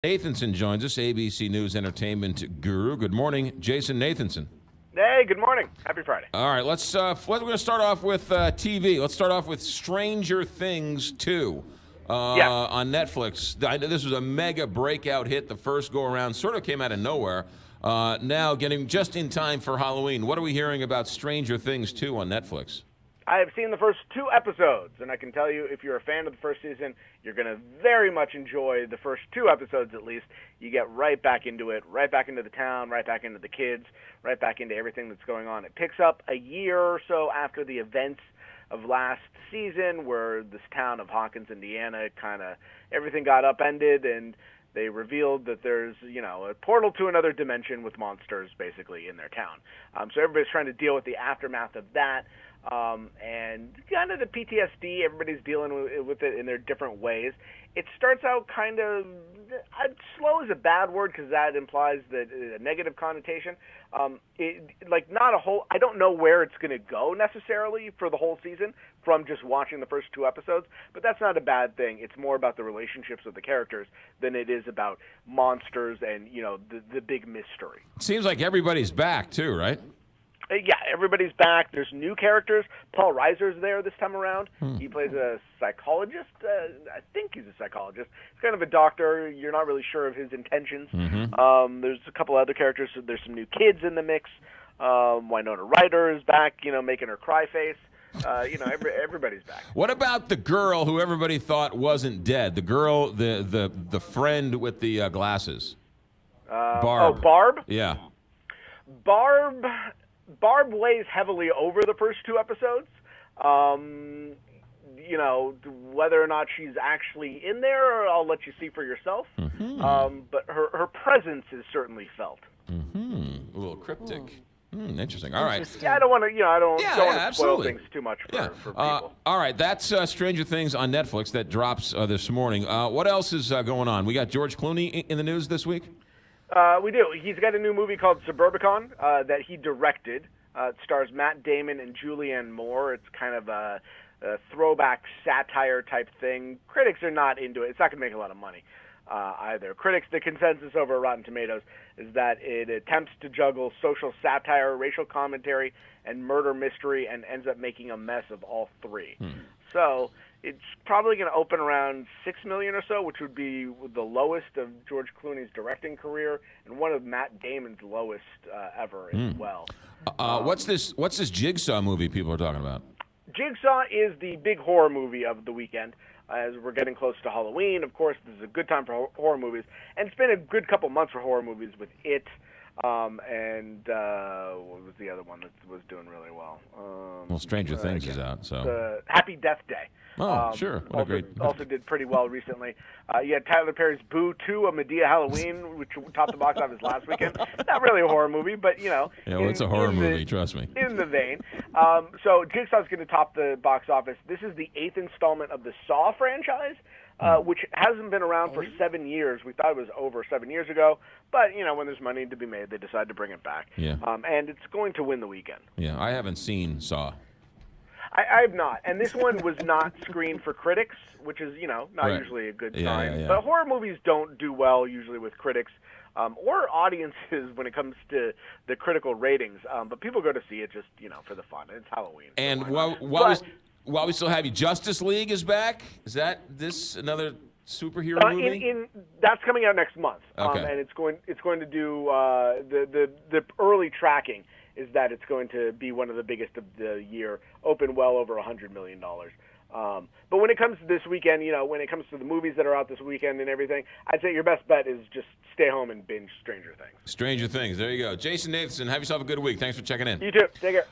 Nathanson joins us, ABC News entertainment guru. Good morning, Jason Nathanson. Hey, good morning. Happy Friday. All right, we're going to start off with TV. Let's start off with Stranger Things 2 on Netflix. This was a mega breakout hit the first go-around. Sort of came out of nowhere. Now getting just in time for Halloween. What are we hearing about Stranger Things 2 on Netflix? I have seen the first 2 episodes, and I can tell you, if you're a fan of the first season, you're going to very much enjoy the first 2 episodes at least. You get right back into it, right back into the town, right back into the kids, right back into everything that's going on. It picks up a year or so after the events of last season, where this town of Hawkins, Indiana, everything got upended, and they revealed that there's, a portal to another dimension with monsters, basically, in their town. So everybody's trying to deal with the aftermath of that. And kind of the PTSD, everybody's dealing with it in their different ways. It starts out kind of slow is a bad word because that implies that a negative connotation. Not a whole. I don't know where it's going to go necessarily for the whole season from just watching the first 2 episodes, but that's not a bad thing. It's more about the relationships of the characters than it is about monsters and the big mystery. Seems like everybody's back too, right? Yeah, everybody's back. There's new characters. Paul Reiser's there this time around. He plays a psychologist. I think he's a psychologist. He's kind of a doctor. You're not really sure of his intentions. There's a couple other characters. There's some new kids in the mix. Winona Ryder is back, making her cry face. Everybody's back. What about the girl who everybody thought wasn't dead? The girl, the friend with the glasses. Barb. Oh, Barb? Yeah. Barb weighs heavily over the first 2 episodes. Whether or not she's actually in there, I'll let you see for yourself. But her presence is certainly felt. A little cryptic. Interesting. All right. Yeah, I don't want to. I don't want to spoil things too much for people. All right, that's Stranger Things on Netflix that drops this morning. What else is going on? We got George Clooney in the news this week. We do. He's got a new movie called Suburbicon that he directed. It stars Matt Damon and Julianne Moore. It's kind of a throwback satire type thing. Critics are not into it. It's not going to make a lot of money either. Critics, the consensus over Rotten Tomatoes is that it attempts to juggle social satire, racial commentary, and murder mystery, and ends up making a mess of all 3. So it's probably going to open around $6 million or so, which would be the lowest of George Clooney's directing career and one of Matt Damon's lowest ever as well. What's this Jigsaw movie people are talking about? Jigsaw is the big horror movie of the weekend. As we're getting close to Halloween, of course, this is a good time for horror movies. And it's been a good couple months for horror movies with It, and what was the other one that was doing really well? Stranger Things is out, so. Happy Death Day. Oh, sure. What also did pretty well recently. You had Tyler Perry's Boo 2, A Medea Halloween, which topped the box office last weekend. Not really a horror movie, but, Yeah, well, it's a horror movie, trust me. In the vein. So Jigsaw's going to top the box office. This is the 8th installment of the Saw franchise, which hasn't been around for 7 years. We thought it was over 7 years ago, but, when there's money to be made, they decide to bring it back. Yeah. And it's going to win the weekend. Yeah, I haven't seen Saw. I have not, and this one was not screened for critics, which is, not usually a good sign. Yeah. But horror movies don't do well usually with critics or audiences when it comes to the critical ratings. But people go to see it just, for the fun. It's Halloween. And while we still have you, Justice League is back. Is that another superhero movie? That's coming out next month. Okay. And it's going to do the early tracking is that it's going to be one of the biggest of the year, open well over $100 million. But when it comes to this weekend, when it comes to the movies that are out this weekend and everything, I'd say your best bet is just stay home and binge Stranger Things. Stranger Things. There you go. Jason Nathanson, have yourself a good week. Thanks for checking in. You too. Take care.